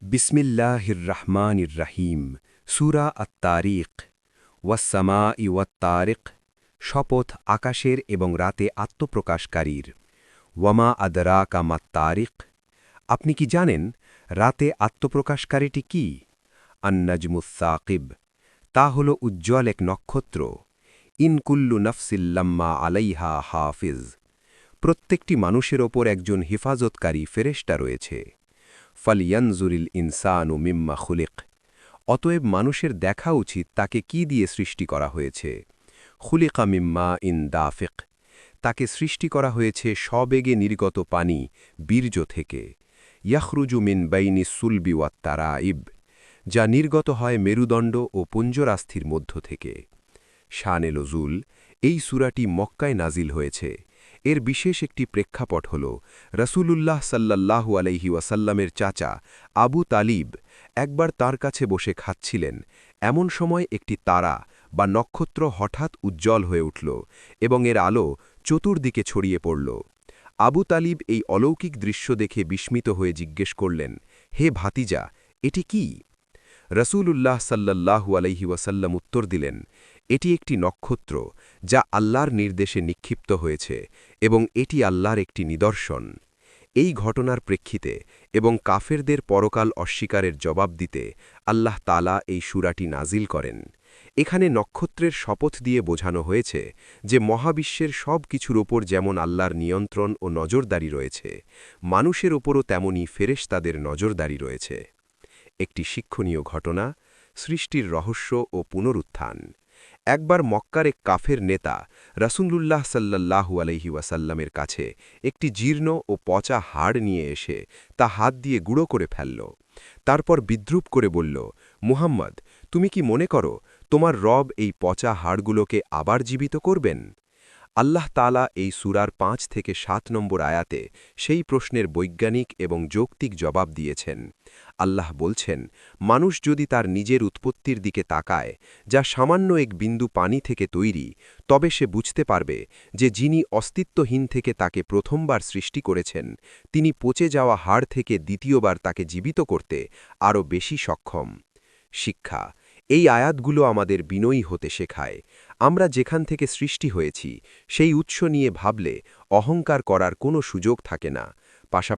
বিসমিল্লাহির রহমানির রহিম সূরা আত-তারিক ওয়াস-সামাই ওয়াত-তারিক শপথ আকাশের এবং রাতে আত্মপ্রকাশকারীর ওয়ামা আদরাকা মাত-তারিক আপনি কি জানেন রাতে আত্মপ্রকাশকারীটি কি আন-নাজমুস সাকিব তা হল উজ্জ্বল এক নক্ষত্র ইন কুল্লু নফসিল লাম্মা আলাইহা হাফিজ প্রত্যেকটি মানুষের ওপর একজন হিফাজতকারী ফেরেশতা রয়েছে ফালিয়ানজুরিল ইনসানু মিম্মা খুলিক অতএব মানুষের দেখা উচিত তাকে কি দিয়ে সৃষ্টি করা হয়েছে খুলিকা মিম্মা ইন দাফিক তাকে সৃষ্টি করা হয়েছে সবেগে নির্গত পানি বীর্য থেকে ইয়াখরুজু মিন বাইনি সুলবি ওয়াত্তারাইব যা নির্গত হয় মেরুদণ্ড ও পুঞ্জরাস্থির মধ্য থেকে শানে নজুল এই সূরাটি মক্কায় নাজিল হয়েছে এর বিশেষ একটি প্রেক্ষাপট হল রসূলুল্লাহ সাল্লাল্লাহু আলাইহি ওয়াসাল্লামের চাচা আবু তালিব একবার তার কাছে বসে খাচ্ছিলেন এমন সময় একটি তারা বা নক্ষত্র হঠাৎ উজ্জ্বল হয়ে উঠল এবং এর আলো চতুর্দিকে ছড়িয়ে পড়ল আবু তালিব এই অলৌকিক দৃশ্য দেখে বিস্মিত হয়ে জিজ্ঞেস করলেন হে ভাতিজা এটি কি রসূলুল্লাহ সাল্লাল্লাহু আলাইহি ওয়াসাল্লাম উত্তর দিলেন এটি একটি নক্ষত্র যা আল্লাহর নির্দেশে নিক্ষিপ্ত হয়েছে এবং এটি আল্লাহর একটি নিদর্শন এই ঘটনার প্রেক্ষিতে এবং কাফেরদের পরকাল অস্বীকারের জবাব দিতে আল্লাহ তাআলা এই সূরাটি নাজিল করেন এখানে নক্ষত্রের শপথ দিয়ে বোঝানো হয়েছে যে মহাবিশ্বের সব কিছুর ওপর যেমন আল্লাহর নিয়ন্ত্রণ ও নজরদারি রয়েছে মানুষের ওপরও তেমনি ফেরেশতাদের নজরদারি রয়েছে একটি শিক্ষণীয় ঘটনা সৃষ্টির রহস্য ও পুনরুত্থান একবার মক্কার এক কাফের নেতা রাসূলুল্লাহ সাল্লাল্লাহু আলাইহি ওয়াসাল্লামের কাছে একটি জীর্ণ ও পচা হাড় নিয়ে এসে তা হাত দিয়ে গুঁড়ো করে ফেলল তারপর বিদ্রূপ করে বলল মুহাম্মদ তুমি কি মনে করো তোমার রব এই পচা হাড়গুলোকে আবার জীবিত করবেন আল্লাহ তাআলা এই সূরার ৫ থেকে ৭ নম্বর আয়াতে সেই প্রশ্নের বৈজ্ঞানিক এবং যৌক্তিক জবাব দিয়েছেন আল্লাহ বলছেন মানুষ যদি তার নিজের উৎপত্তির দিকে তাকায় যা সামান্য এক বিন্দু পানি থেকে তৈরি তবে সে বুঝতে পারবে যে যিনি অস্তিত্বহীন থেকে তাকে প্রথমবার সৃষ্টি করেছেন তিনি পচে যাওয়া হাড় থেকে দ্বিতীয়বার তাকে জীবিত করতে আরও বেশি সক্ষম শিক্ষা এই আয়াতগুলো আমাদের বিনয়ী হতে শেখায় আমরা যেখান থেকে সৃষ্টি হয়েছি সেই উৎস নিয়ে ভাবলে অহংকার করার কোনো সুযোগ থাকে না পাশাপাশি